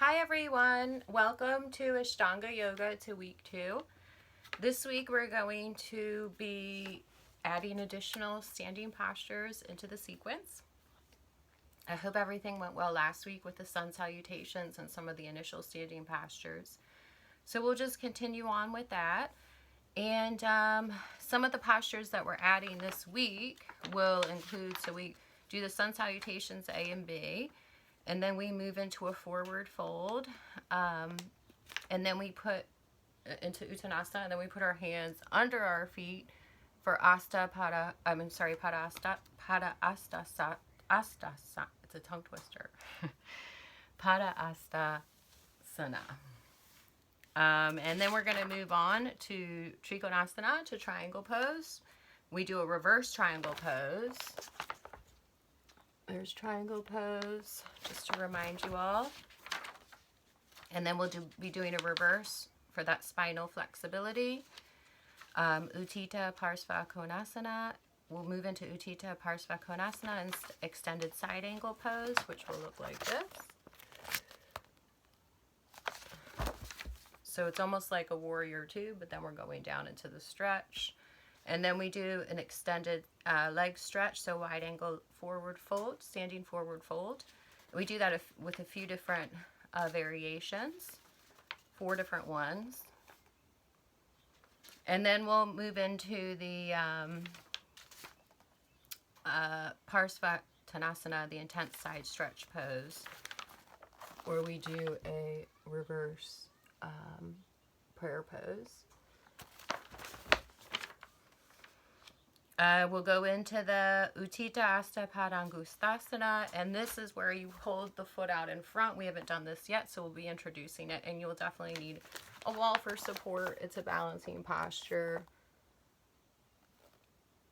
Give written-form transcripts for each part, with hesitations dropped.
Hi everyone, welcome to Ashtanga Yoga to week 2. This week we're going to be adding additional standing postures into the sequence. I hope everything went well last week with the sun salutations and some of the initial standing postures. So we'll just continue on with that. And some of the postures that we're adding this week will include, so we do the sun salutations A and B, and then we move into a forward fold, and then we put into Uttanasana, and then we put our hands under our feet for Pada Asta, it's a tongue twister, Pada Astasana. And then we're going to move on to Trikonasana, to triangle pose. We do a reverse triangle pose. There's triangle pose, just to remind you all. And then we'll be doing a reverse for that spinal flexibility. Utthita Parsva Konasana. We'll move into Utthita Parsva Konasana and extended side angle pose, which will look like this. So it's almost like a warrior two, but then we're going down into the stretch. And then we do an extended leg stretch, so wide angle forward fold, standing forward fold. We do that with a few different variations, 4 different ones. And then we'll move into the Parsvatanasana, the intense side stretch pose, where we do a reverse prayer pose. We'll go into the Utthita Asta Padangusthasana, and this is where you hold the foot out in front. We haven't done this yet, so we'll be introducing it, and you'll definitely need a wall for support. It's a balancing posture,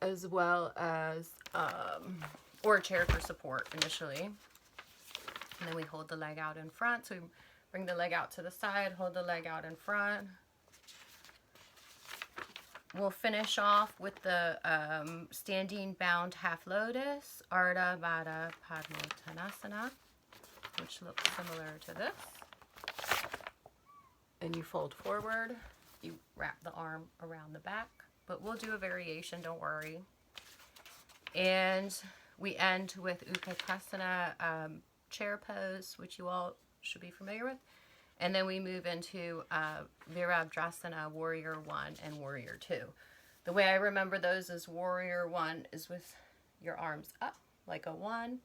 as well as, or a chair for support initially. And then we hold the leg out in front, so we bring the leg out to the side, hold the leg out in front. We'll finish off with the standing bound half lotus, Ardha Vada Padmottanasana, which looks similar to this. And you fold forward, you wrap the arm around the back, but we'll do a variation, don't worry. And we end with Utkatasana chair pose, which you all should be familiar with. And then we move into Virabhadrasana, Warrior 1 and Warrior 2. The way I remember those is Warrior 1 is with your arms up like a 1,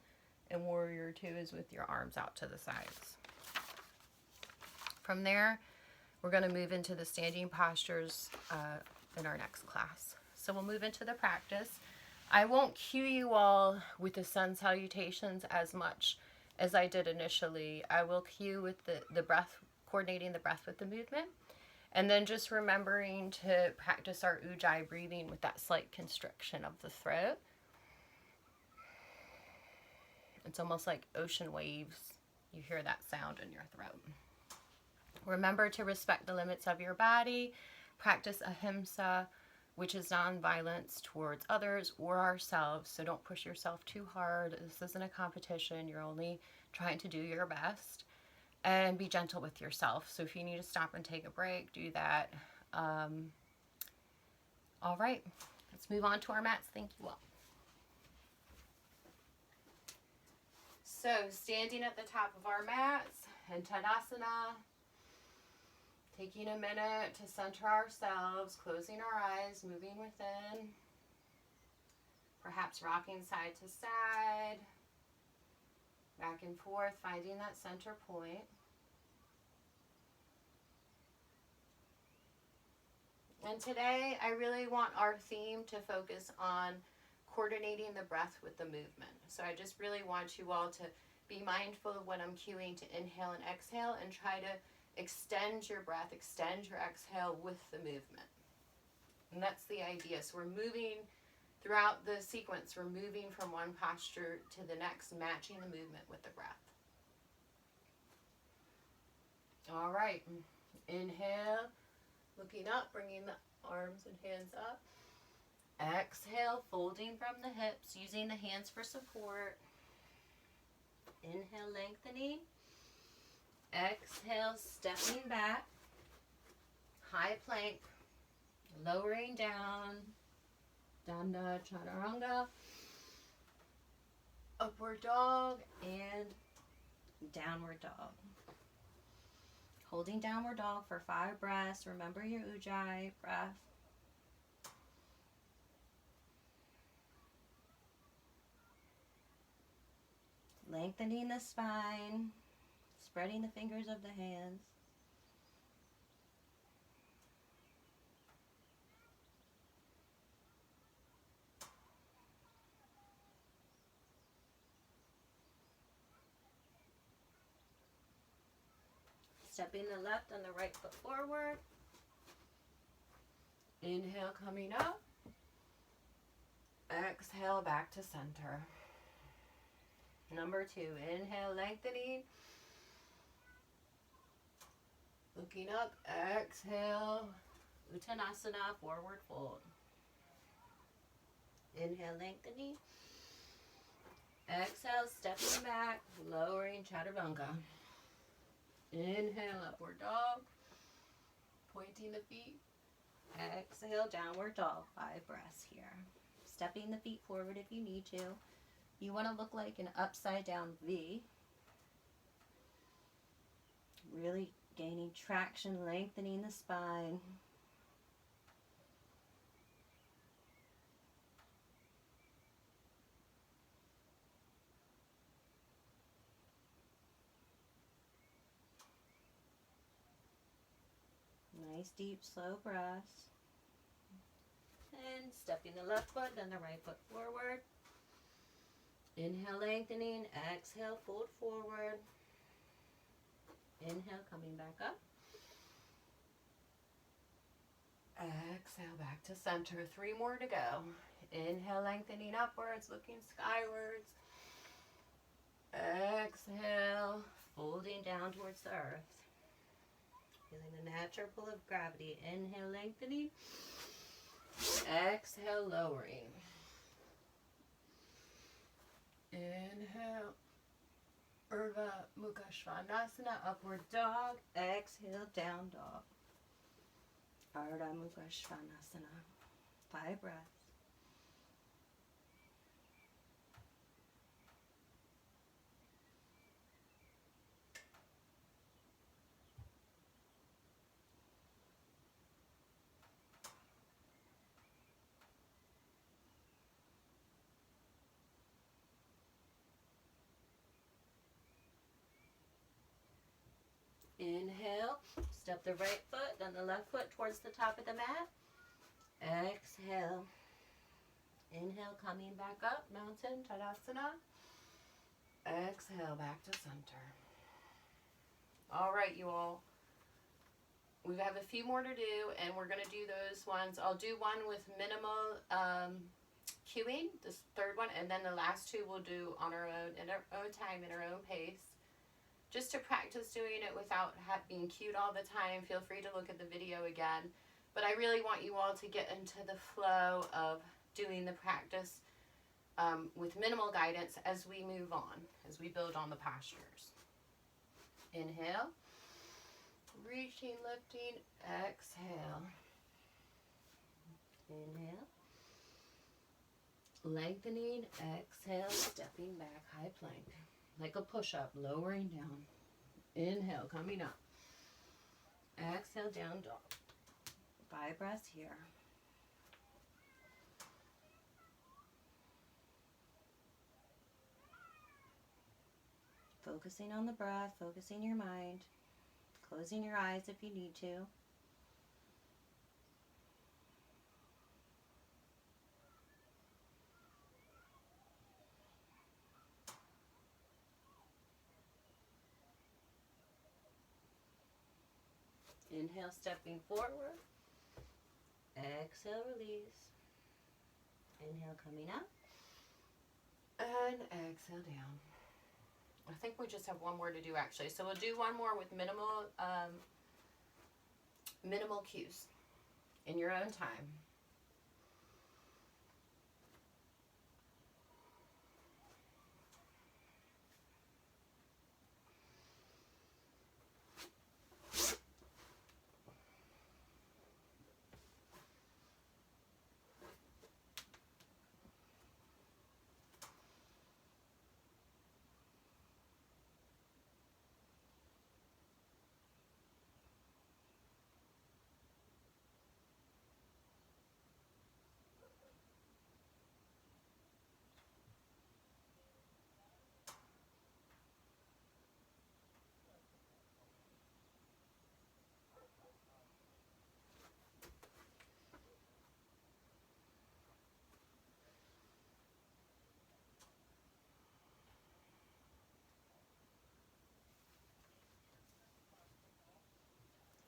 and Warrior 2 is with your arms out to the sides. From there, we're going to move into the standing postures in our next class. So we'll move into the practice. I won't cue you all with the sun salutations as much as I did initially. I will cue with the breath, coordinating the breath with the movement, and then just remembering to practice our Ujjayi breathing with that slight constriction of the throat. It's almost like ocean waves. You hear that sound in your throat. Remember to respect the limits of your body. Practice ahimsa, which is nonviolence towards others or ourselves. So don't push yourself too hard. This isn't a competition. You're only trying to do your best. And be gentle with yourself. So if you need to stop and take a break, do that. All right, let's move on to our mats. Thank you all. So standing at the top of our mats in Tadasana, taking a minute to center ourselves, closing our eyes, moving within, perhaps rocking side to side, back and forth, finding that center point. And today, I really want our theme to focus on coordinating the breath with the movement. So I just really want you all to be mindful of when I'm cueing to inhale and exhale, and try to extend your breath, extend your exhale with the movement. And that's the idea. So we're moving throughout the sequence, we're moving from one posture to the next, matching the movement with the breath. All right. Inhale, looking up, bringing the arms and hands up. Exhale, folding from the hips, using the hands for support. Inhale, lengthening. Exhale, stepping back. High plank. Lowering down. Danda chaturanga. Upward dog and downward dog. Holding downward dog for 5 breaths. Remember your ujjayi breath. Lengthening the spine. Spreading the fingers of the hands. Stepping the left and the right foot forward. Inhale, coming up. Exhale, back to center. Number 2, inhale, lengthening. Looking up, exhale, Uttanasana, forward fold. Inhale, lengthening. Exhale, stepping back, lowering chaturanga. Inhale, upward dog. Pointing the feet. Exhale, downward dog. 5 breaths here. Stepping the feet forward if you need to. You want to look like an upside down V. Really gaining traction, lengthening the spine. Nice, deep, slow breaths. And stepping the left foot, then the right foot forward. Inhale, lengthening. Exhale, fold forward. Inhale, coming back up. Exhale, back to center. 3 more to go. Inhale, lengthening upwards, looking skywards. Exhale, folding down towards the earth. Feeling the natural pull of gravity. Inhale, lengthening. Exhale, lowering. Inhale, Urdhva Mukha Svanasana, upward dog. Exhale, down dog. Ardha Mukha Svanasana. 5 breaths. Inhale, step the right foot, then the left foot towards the top of the mat. Exhale. Inhale, coming back up, mountain, Tadasana. Exhale, back to center. All right, you all. We have a few more to do, and we're going to do those ones. I'll do one with minimal cueing, this 3rd one, and then the last 2 we'll do on our own, in our own time, in our own pace. Just to practice doing it without being cued all the time. Feel free to look at the video again. But I really want you all to get into the flow of doing the practice with minimal guidance as we move on, as we build on the postures. Inhale. Reaching, lifting, exhale. Inhale. Lengthening, exhale, stepping back, high plank. Like a push-up, lowering down. Inhale, coming up. Exhale, down dog. 5 breaths here. Focusing on the breath, focusing your mind. Closing your eyes if you need to. Inhale, stepping forward. Exhale, release. Inhale, coming up. And exhale, down. I think we just have one more to do, actually. So we'll do one more with minimal cues in your own time.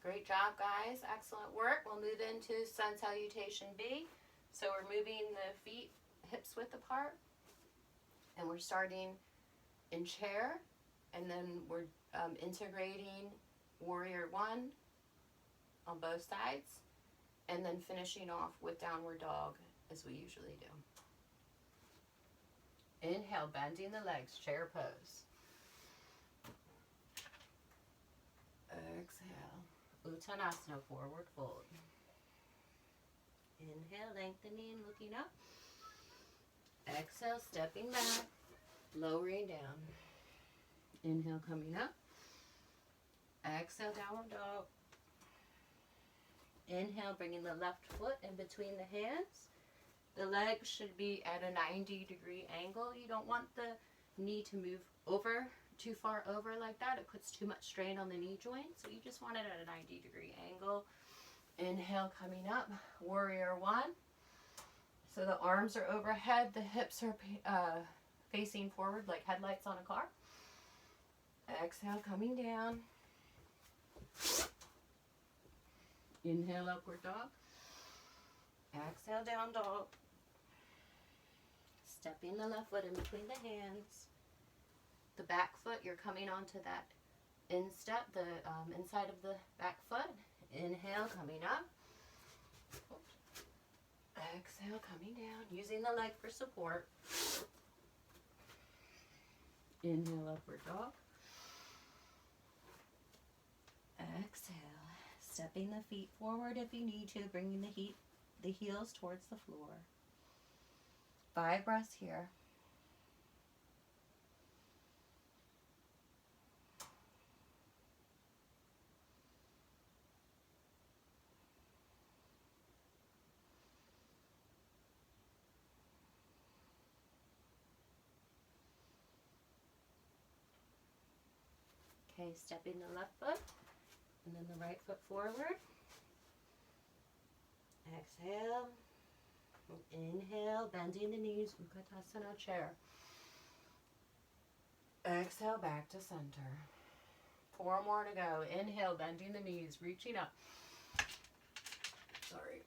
Great job, guys. Excellent work. We'll move into Sun Salutation B. So we're moving the feet hips width apart. And we're starting in chair. And then we're integrating Warrior One on both sides. And then finishing off with Downward Dog as we usually do. Inhale, bending the legs, chair pose. Exhale, Uttanasana, forward fold. Inhale, lengthening, looking up. Exhale, stepping back, lowering down. Inhale, coming up. Exhale, downward dog. Inhale, bringing the left foot in between the hands. The legs should be at a 90-degree angle. You don't want the knee to move over, too far over like that. It puts too much strain on the knee joint. So you just want it at a 90-degree angle. Inhale, coming up, Warrior One. So the arms are overhead, the hips are facing forward like headlights on a car. Exhale, coming down. Inhale, upward dog. Exhale, down dog. Stepping the left foot in between the hands. The back foot, you're coming onto that instep, the inside of the back foot. Inhale, coming up. Exhale, coming down, using the leg for support. Inhale, upward dog. Exhale, stepping the feet forward if you need to, bringing the heels towards the floor. 5 breaths here. Okay, stepping the left foot and then the right foot forward. Exhale. Inhale, bending the knees, Uttanasana chair. Exhale, back to center. 4 more to go. Inhale, bending the knees, reaching up. Sorry.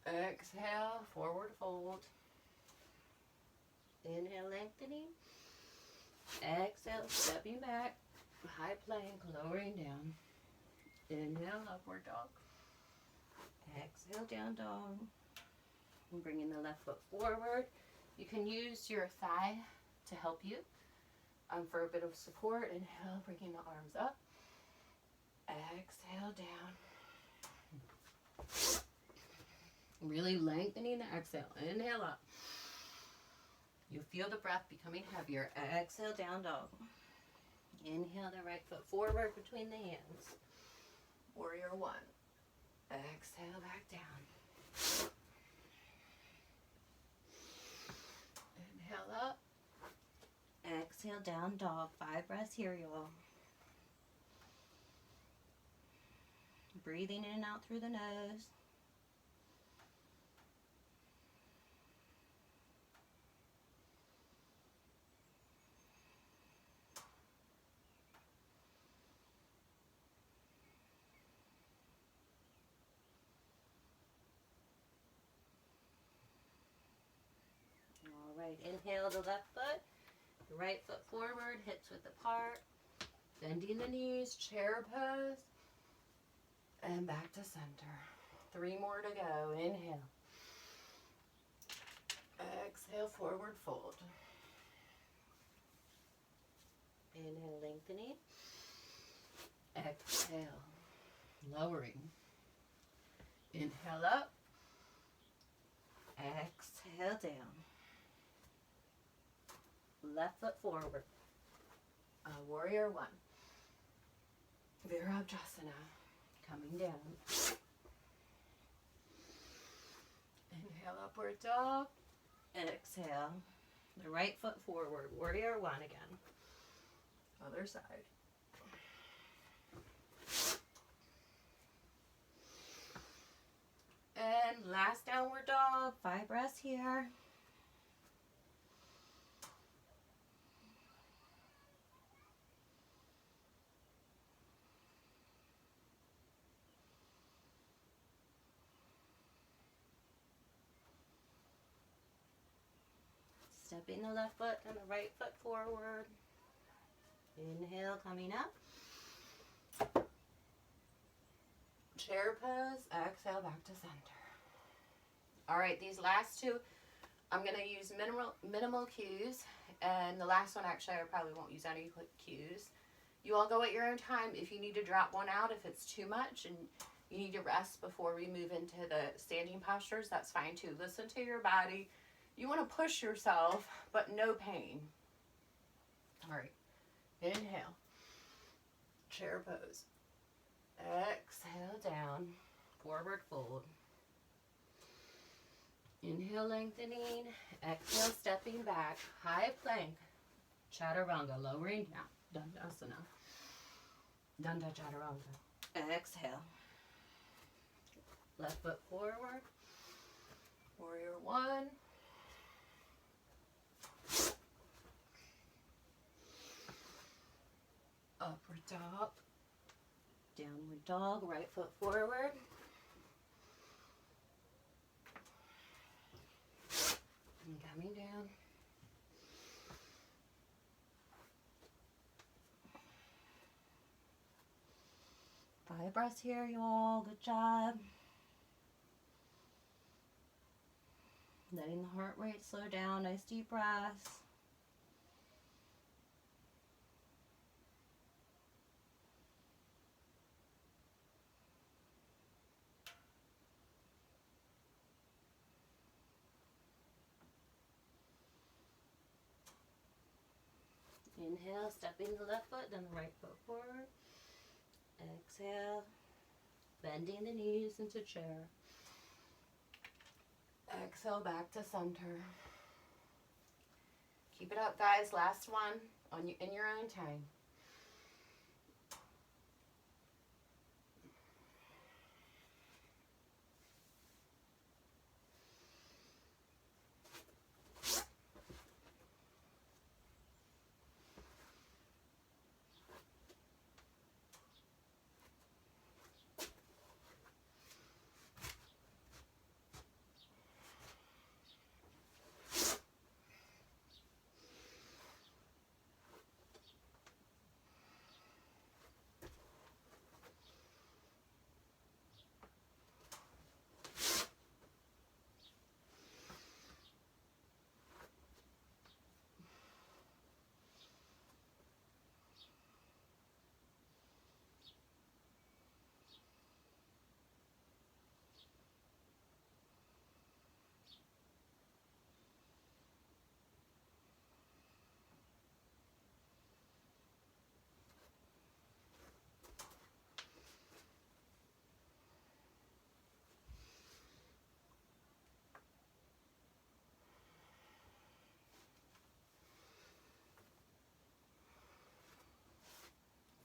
Exhale, forward fold. Inhale, lengthening. Exhale, stepping back. High plank, lowering down. Inhale, upward dog. Exhale, down dog. And bringing the left foot forward. You can use your thigh to help you for a bit of support. Inhale, bringing the arms up. Exhale, down. Really lengthening the exhale. Inhale up. You feel the breath becoming heavier. Exhale, down dog. Inhale the right foot forward between the hands. Warrior One. Exhale, back down. Inhale up. Exhale, down dog. 5 breaths here, y'all. Breathing in and out through the nose. All right, inhale the left foot, the right foot forward, hips width apart, bending the knees, chair pose, and back to center. 3 more to go. Inhale. Exhale, forward fold. Inhale, lengthening. Exhale, lowering. Inhale up. Exhale down. Left foot forward. Warrior One. Virabhadrasana. Coming down. Inhale, upward dog. Exhale. The right foot forward. Warrior One again. Other side. And last downward dog. 5 breaths here. Stepping the left foot and the right foot forward. Inhale, coming up. Chair pose. Exhale, back to center. All right, these last two, I'm going to use minimal cues. And the last one, actually, I probably won't use any cues. You all go at your own time. If you need to drop one out, if it's too much and you need to rest before we move into the standing postures, that's fine too. Listen to your body. You want to push yourself, but no pain. All right. Inhale. Chair pose. Exhale down. Forward fold. Inhale, lengthening. Exhale, stepping back. High plank. Chaturanga, lowering down. Dandasana. Danda chaturanga. Exhale. Left foot forward. Warrior one. Upward dog. Downward dog. Right foot forward. And coming down. Five breaths here, you all. Good job. Letting the heart rate slow down. Nice deep breaths. Inhale, stepping the left foot, then the right foot forward. Exhale, bending the knees into chair. Exhale, back to center. Keep it up, guys. Last one in your own time.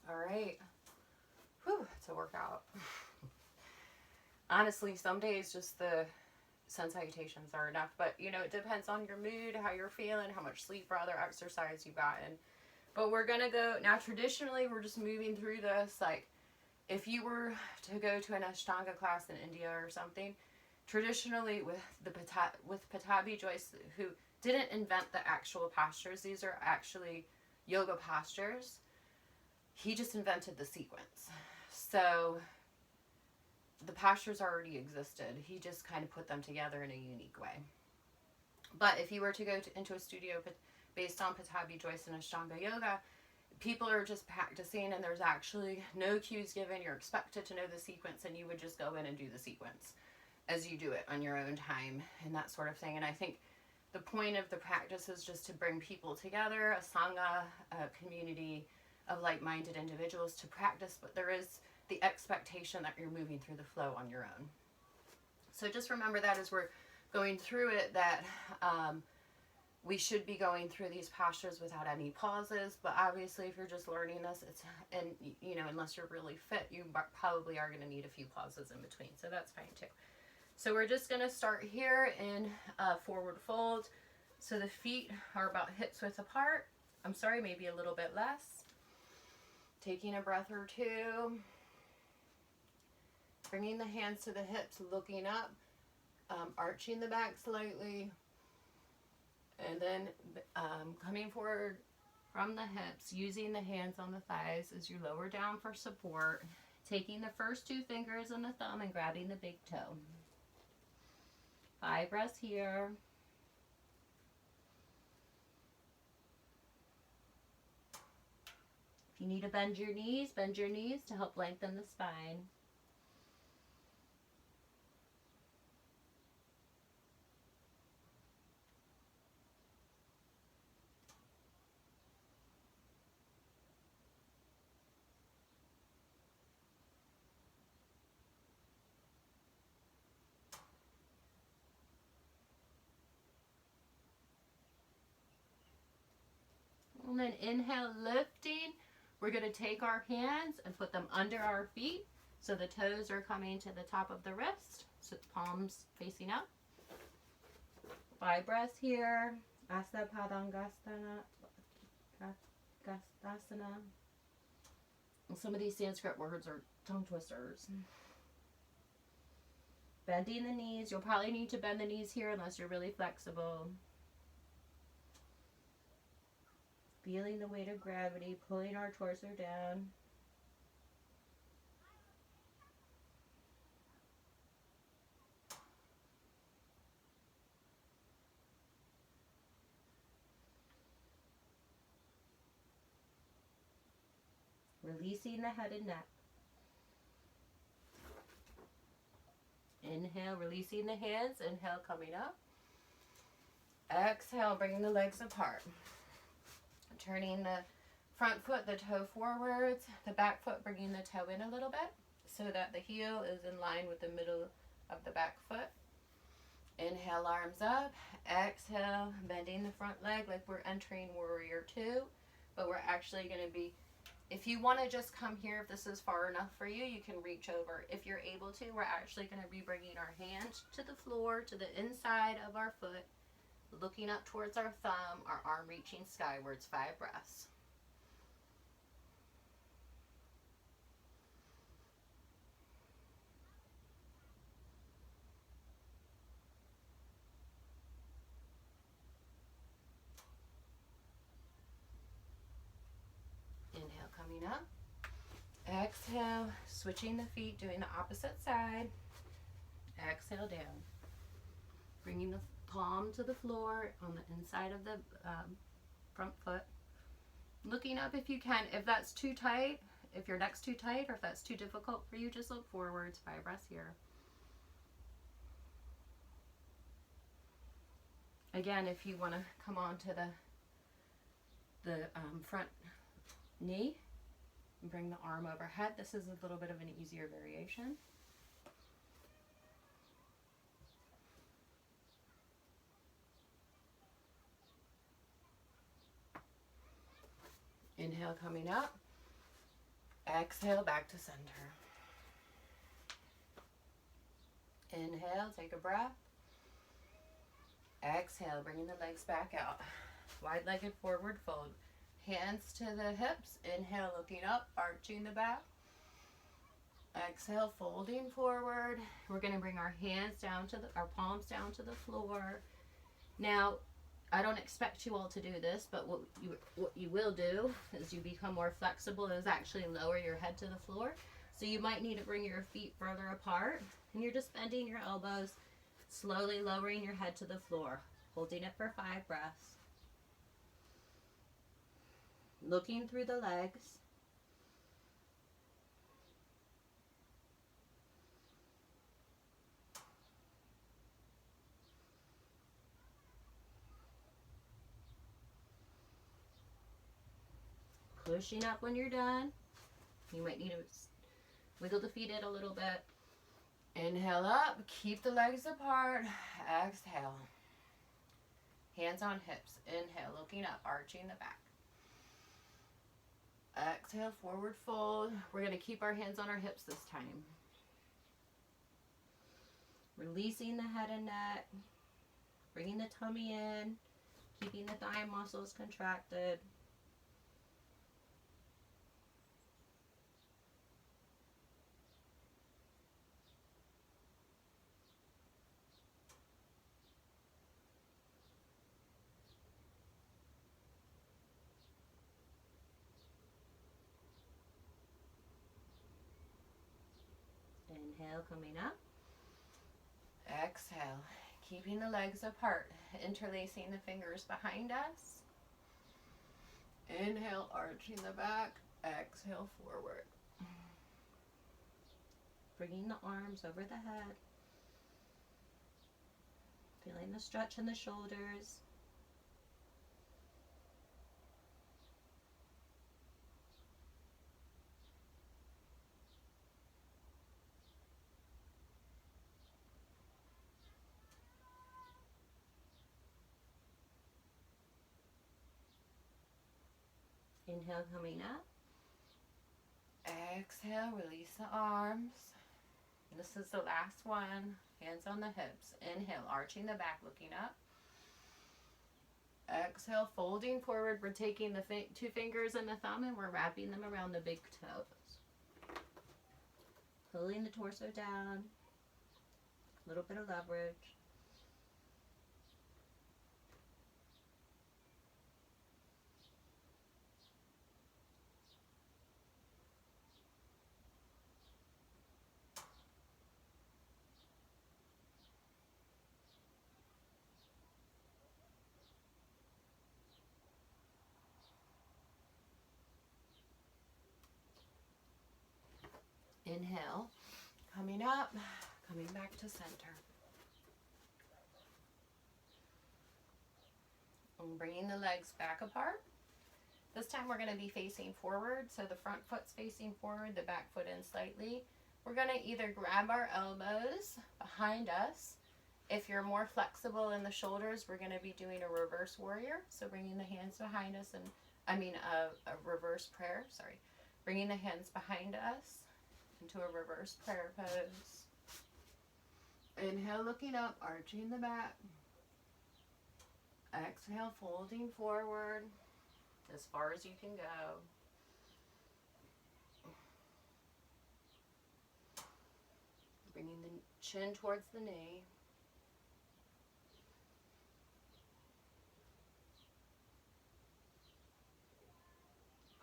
All right. Whew, it's a workout. Honestly, some days just the sun salutations are enough, but you know, it depends on your mood, how you're feeling, how much sleep or other exercise you've gotten. But we're gonna go now. Traditionally, we're just moving through this. Like, if you were to go to an Ashtanga class in India or something, traditionally with Pattabhi Jois, who didn't invent the actual postures, these are actually yoga postures. He just invented the sequence. So the postures already existed. He just kind of put them together in a unique way. But if you were to go into a studio based on Pattabhi Jois and Ashtanga Yoga, people are just practicing and there's actually no cues given. You're expected to know the sequence and you would just go in and do the sequence as you do it on your own time and that sort of thing. And I think the point of the practice is just to bring people together, a sangha, a community of like-minded individuals to practice, but there is the expectation that you're moving through the flow on your own. So just remember that as we're going through it, that we should be going through these postures without any pauses, but obviously if you're just learning this, and you know, unless you're really fit, you probably are going to need a few pauses in between, so that's fine too. So we're just going to start here in forward fold. So the feet are about hips width apart. I'm sorry, maybe a little bit less. Taking a breath or two. Bringing the hands to the hips, looking up. Arching the back slightly. And then coming forward from the hips, using the hands on the thighs as you lower down for support, taking the first 2 fingers and the thumb and grabbing the big toe. 5 breaths here. If you need to bend your knees to help lengthen the spine. And then inhale, lifting. We're going to take our hands and put them under our feet so the toes are coming to the top of the wrist, so palms facing up. 5 breaths here. Asta Padangasana. Gastasana. Some of these Sanskrit words are tongue twisters. Bending the knees. You'll probably need to bend the knees here unless you're really flexible. Feeling the weight of gravity, pulling our torso down. Releasing the head and neck. Inhale, releasing the hands. Inhale, coming up. Exhale, bringing the legs apart. Turning the front foot, the toe forwards, the back foot bringing the toe in a little bit so that the heel is in line with the middle of the back foot. Inhale, arms up. Exhale, bending the front leg like we're entering warrior 2, but we're actually going to be, if you want to just come here, if this is far enough for you, you can reach over. If you're able to, we're actually going to be bringing our hand to the floor, to the inside of our foot, looking up towards our thumb, our arm reaching skywards. 5 breaths. Inhale, coming up. Exhale, switching the feet, doing the opposite side. Exhale down. Bringing the palm to the floor on the inside of the front foot. Looking up if you can. If that's too tight, if your neck's too tight, or if that's too difficult for you, just look forwards. 5 breaths here. Again, if you want to come on to the front knee and bring the arm overhead, this is a little bit of an easier variation. Inhale, coming up. Exhale, back to center. Inhale, take a breath. Exhale, bringing the legs back out. Wide-legged forward fold. Hands to the hips. Inhale, looking up, arching the back. Exhale, folding forward. We're going to bring our hands down to our palms down to the floor. Now, I don't expect you all to do this, but what you will do as you become more flexible is actually lower your head to the floor. So you might need to bring your feet further apart, and you're just bending your elbows, slowly lowering your head to the floor, holding it for 5 breaths. Looking through the legs. Pushing up when you're done. You might need to wiggle the feet in a little bit. Inhale up, keep the legs apart. Exhale. Hands on hips. Inhale, looking up, arching the back. Exhale, forward fold. We're going to keep our hands on our hips this time. Releasing the head and neck. Bringing the tummy in. Keeping the thigh muscles contracted. Inhale, coming up. Exhale, keeping the legs apart, interlacing the fingers behind us. Inhale, arching the back. Exhale, forward. Bringing the arms over the head. Feeling the stretch in the shoulders. Inhale, coming up. Exhale, release the arms. This is the last one. Hands on the hips. Inhale, arching the back, looking up. Exhale, folding forward. We're taking the two fingers and the thumb and we're wrapping them around the big toes. Pulling the torso down. A little bit of leverage. Inhale, coming up, coming back to center. And bringing the legs back apart. This time we're going to be facing forward, so the front foot's facing forward, the back foot in slightly. We're going to either grab our elbows behind us. If you're more flexible in the shoulders, we're going to be doing a reverse warrior. So bringing the hands behind us, and a reverse prayer, sorry. Bringing the hands behind us into a reverse prayer pose. Inhale, looking up, arching the back. Exhale, folding forward as far as you can go. Bringing the chin towards the knee.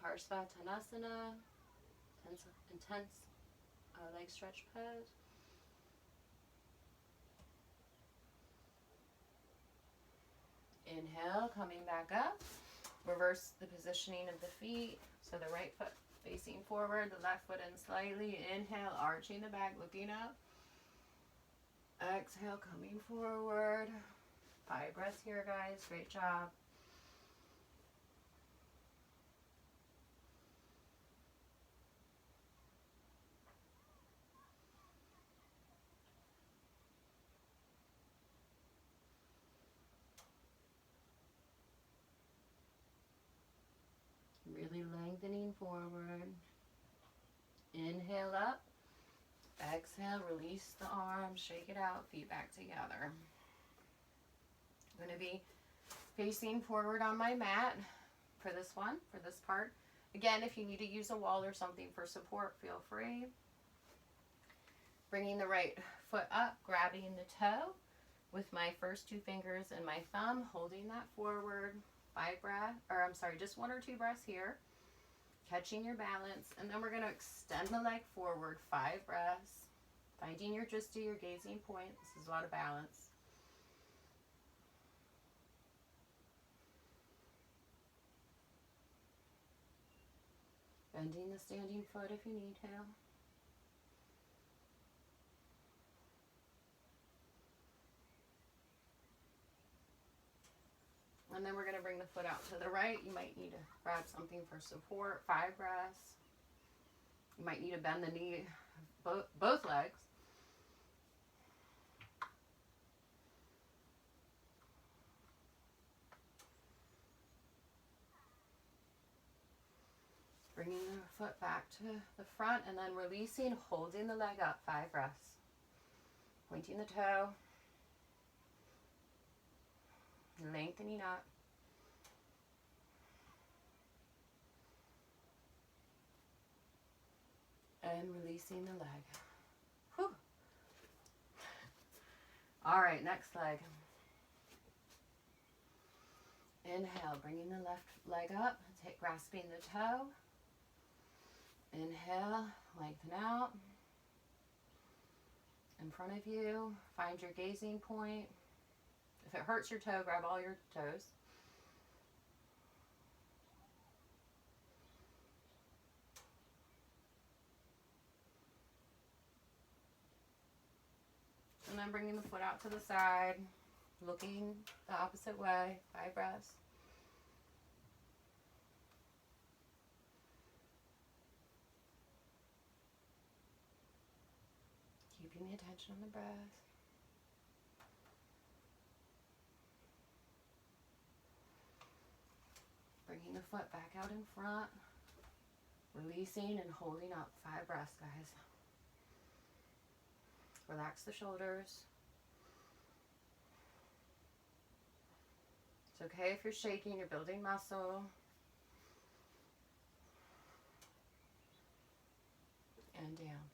Parsvatanasana, intense leg stretch pose. Inhale, coming back up. Reverse the positioning of the feet. So the right foot facing forward, the left foot in slightly. Inhale, arching the back, looking up. Exhale, coming forward. 5 breaths here, guys. Great job. Really lengthening forward. Inhale up. Exhale, release the arms, shake it out, feet back together. I'm going to be facing forward on my mat for this one, for this part. Again, if you need to use a wall or something for support, feel free. Bringing the right foot up, grabbing the toe with my first 2 fingers and my thumb, holding that forward. 5 breaths, or I'm sorry, just 1 or 2 breaths here. Catching your balance, and then we're going to extend the leg forward. 5 breaths. Finding your drishti, your gazing point. This is a lot of balance. Bending the standing foot if you need to. And then we're going to bring the foot out to the right. You might need to grab something for support. 5 breaths. You might need to bend the knee, both legs. Bringing the foot back to the front and then releasing, holding the leg up. 5 breaths. Pointing the toe. Lengthening up. And releasing the leg. Whew. All right, next leg. Inhale, bringing the left leg up, grasping the toe. Inhale, lengthen out. in front of you. Find your gazing point. If it hurts your toe, grab all your toes. And then bringing the foot out to the side, looking the opposite way, 5 breaths. Keeping the attention on the breath. Bringing the foot back out in front. Releasing and holding up. 5 breaths, guys. Relax the shoulders. It's okay if you're shaking, you're building muscle. And down.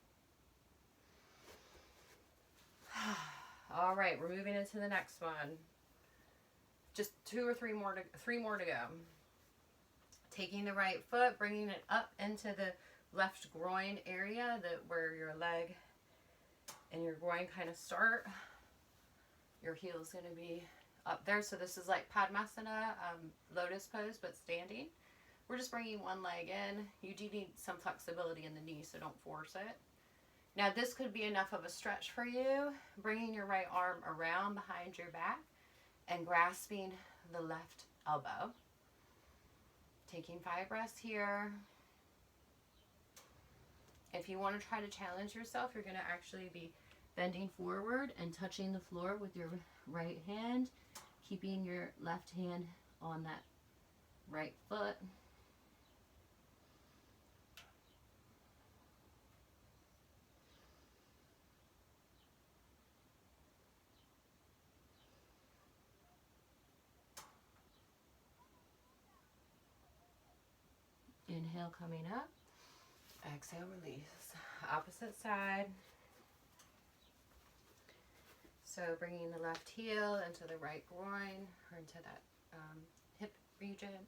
All right, we're moving into the next one. Just 2 or 3 more to go. Taking the right foot, bringing it up into the left groin area, where your leg and your groin kind of start. Your heel is going to be up there. So this is like Padmasana, lotus pose, but standing. We're just bringing one leg in. You do need some flexibility in the knee, so don't force it. Now this could be enough of a stretch for you. Bringing your right arm around behind your back and grasping the left elbow. Taking 5 breaths here. If you want to try to challenge yourself, you're going to actually be bending forward and touching the floor with your right hand, keeping your left hand on that right foot. Inhale, coming up. Exhale, release. Opposite side. So bringing the left heel into the right groin or into that hip region.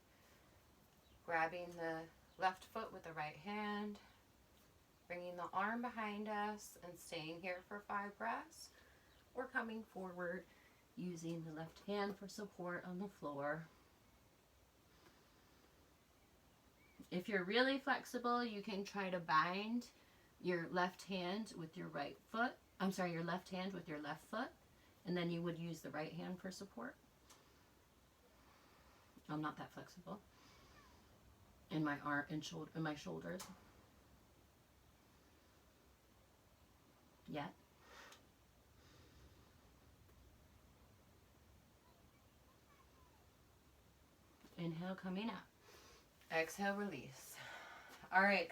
Grabbing the left foot with the right hand. Bringing the arm behind us and staying here for 5 breaths. Or coming forward using the left hand for support on the floor. If you're really flexible, you can try to bind your left hand with your right foot. I'm sorry, your left hand with your left foot. And then you would use the right hand for support. I'm not that flexible. In my arm and shoulder, in my shoulders. Yet. Inhale, coming up. Exhale, release. All right.